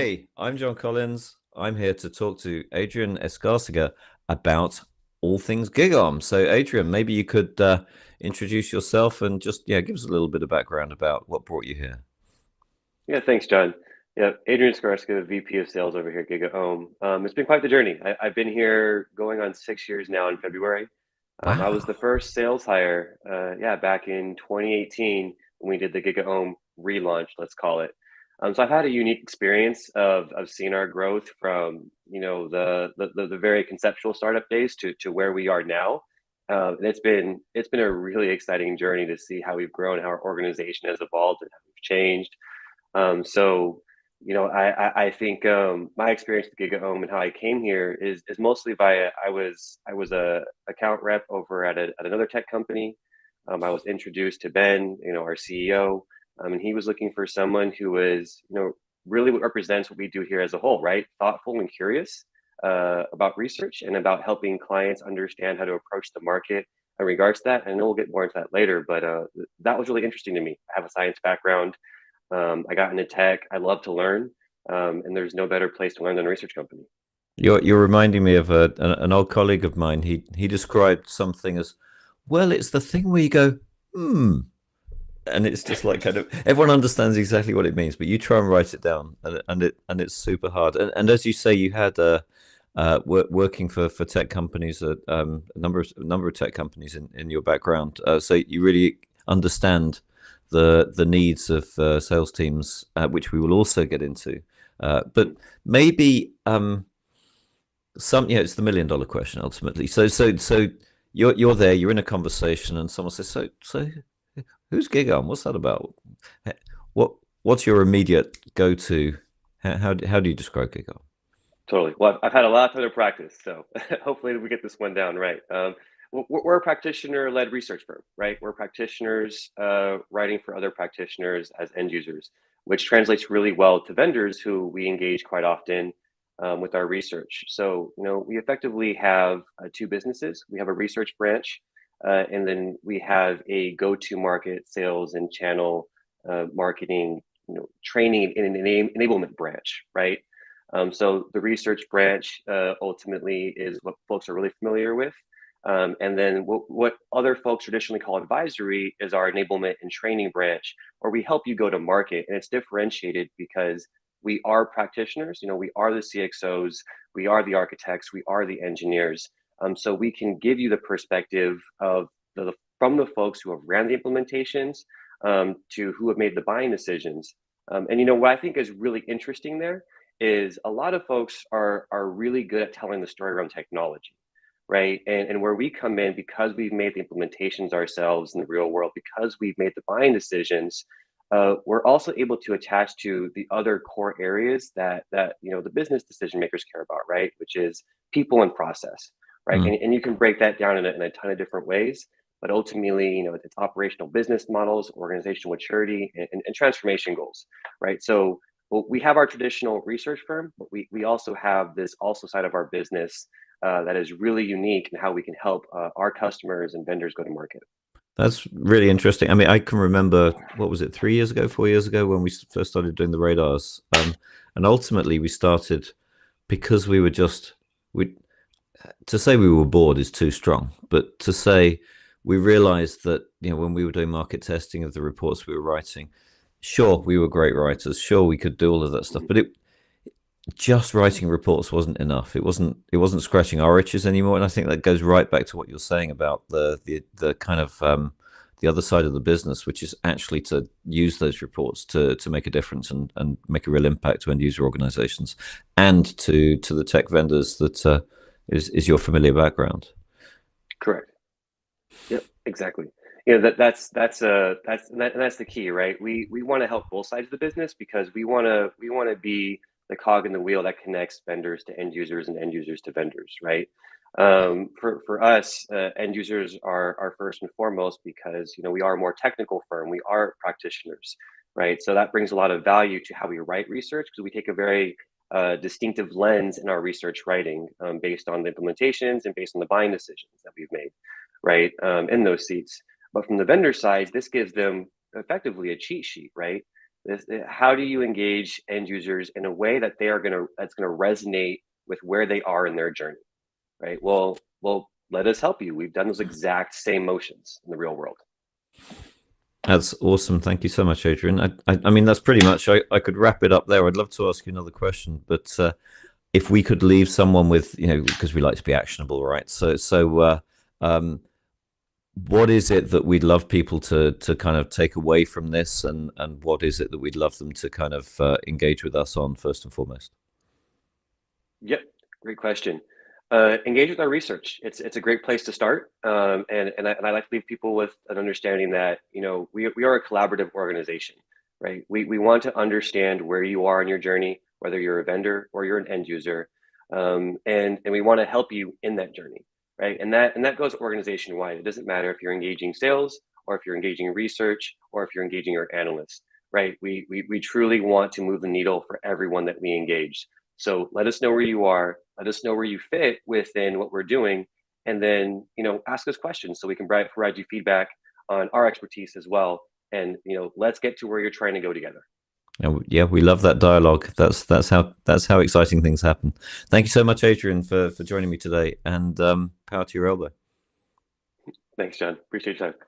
Hey, I'm Jon Collins. I'm here to talk to Adrian Escarcega about all things GigaOm. So, Adrian, maybe you could introduce yourself and just give us a little bit of background about what brought you here. Yeah, thanks, John. Yeah, Adrian Escarcega, VP of Sales over here at GigaOm. It's been quite the journey. I've been here going on 6 years now in February. I was the Wow. first sales hire, back in 2018 when we did the GigaOm relaunch, let's call it. So I've had a unique experience of seeing our growth from the very conceptual startup days to where we are now. And it's been a really exciting journey to see how we've grown, how our organization has evolved, and how we've changed. So, I think my experience with GigaOm and how I came here is mostly via I was a account rep over at another tech company. I was introduced to Ben, our CEO, and he was looking for someone who was, really what represents what we do here as a whole, right? Thoughtful and curious about research and about helping clients understand how to approach the market in regards to that. And we'll get more into that later, but that was really interesting to me. I have a science background. I got into tech. I love to learn, and there's no better place to learn than a research company. You're reminding me of an old colleague of mine. He described something as, well, it's the thing where you go, hmm, and it's just like kind of everyone understands exactly what it means, but you try and write it down, and it's super hard. And as you say, you had working for tech companies, a number of tech companies in your background, so you really understand the needs of sales teams, which we will also get into. But maybe it's the $1 million question ultimately. So you're there, you're in a conversation, and someone says, so who's GigaOm? What's that about? What's your immediate go-to? How do you describe GigaOm? Totally. Well, I've had a lot of time to practice, so hopefully we get this one down right. We're a practitioner-led research firm, right? We're practitioners writing for other practitioners as end users, which translates really well to vendors who we engage quite often with our research. So, we effectively have two businesses. We have a research branch, and then we have a go-to-market sales and channel marketing, training and enablement branch, right? So the research branch ultimately is what folks are really familiar with. And then what other folks traditionally call advisory is our enablement and training branch, where we help you go to market. And it's differentiated because we are practitioners, we are the CXOs, we are the architects, we are the engineers. So we can give you the perspective of from the folks who have ran the implementations to who have made the buying decisions. And what I think is really interesting there is a lot of folks are really good at telling the story around technology, right? And where we come in, because we've made the implementations ourselves in the real world, because we've made the buying decisions, we're also able to attach to the other core areas that the business decision makers care about, right? Which is people and process, right? Mm. And you can break that down in a ton of different ways. But ultimately, it's operational business models, organizational maturity, and transformation goals, right? So well, we have our traditional research firm, but we also have this also side of our business that is really unique in how we can help our customers and vendors go to market. That's really interesting. I mean, I can remember, what was it, 3 years ago, 4 years ago, when we first started doing the radars, and ultimately we started because we were just we to say we were bored is too strong, but to say we realized that when we were doing market testing of the reports we were writing, sure we were great writers, sure we could do all of that stuff, but it just writing reports wasn't enough. It wasn't scratching our itches anymore, and I think that goes right back to what you're saying about the kind of the other side of the business, which is actually to use those reports to make a difference and make a real impact to end user organizations and to the tech vendors that is your familiar background. Correct. Yep. Exactly. That's the key, right? We want to help both sides of the business because we want to be the cog in the wheel that connects vendors to end users and end users to vendors, right? For us, end users are first and foremost because we are a more technical firm. We are practitioners, right? So that brings a lot of value to how we write research because we take a very distinctive lens in our research writing based on the implementations and based on the buying decisions that we've made, right? In those seats. But from the vendor side, this gives them effectively a cheat sheet, right? How do you engage end users in a way that that's gonna resonate with where they are in their journey, right? Well, let us help you. We've done those exact same motions in the real world. That's awesome. Thank you so much, Adrian. I mean, that's pretty much. I could wrap it up there. I'd love to ask you another question, but if we could leave someone with, because we like to be actionable, right? What is it that we'd love people to kind of take away from this, and what is it that we'd love them to kind of engage with us on first and foremost? Yep, great question. Engage with our research. It's a great place to start, and I like to leave people with an understanding that we are a collaborative organization, right? We want to understand where you are in your journey, whether you're a vendor or you're an end user, and we want to help you in that journey, right? And that goes organization wide. It doesn't matter if you're engaging sales or if you're engaging research or if you're engaging your analysts, right? We truly want to move the needle for everyone that we engage. So let us know where you are. Let us know where you fit within what we're doing, and then ask us questions so we can provide you feedback on our expertise as well. And let's get to where you're trying to go together. Yeah, we love that dialogue. That's how exciting things happen. Thank you so much, Adrian, for joining me today, and power to your elbow. Thanks, John. Appreciate your time.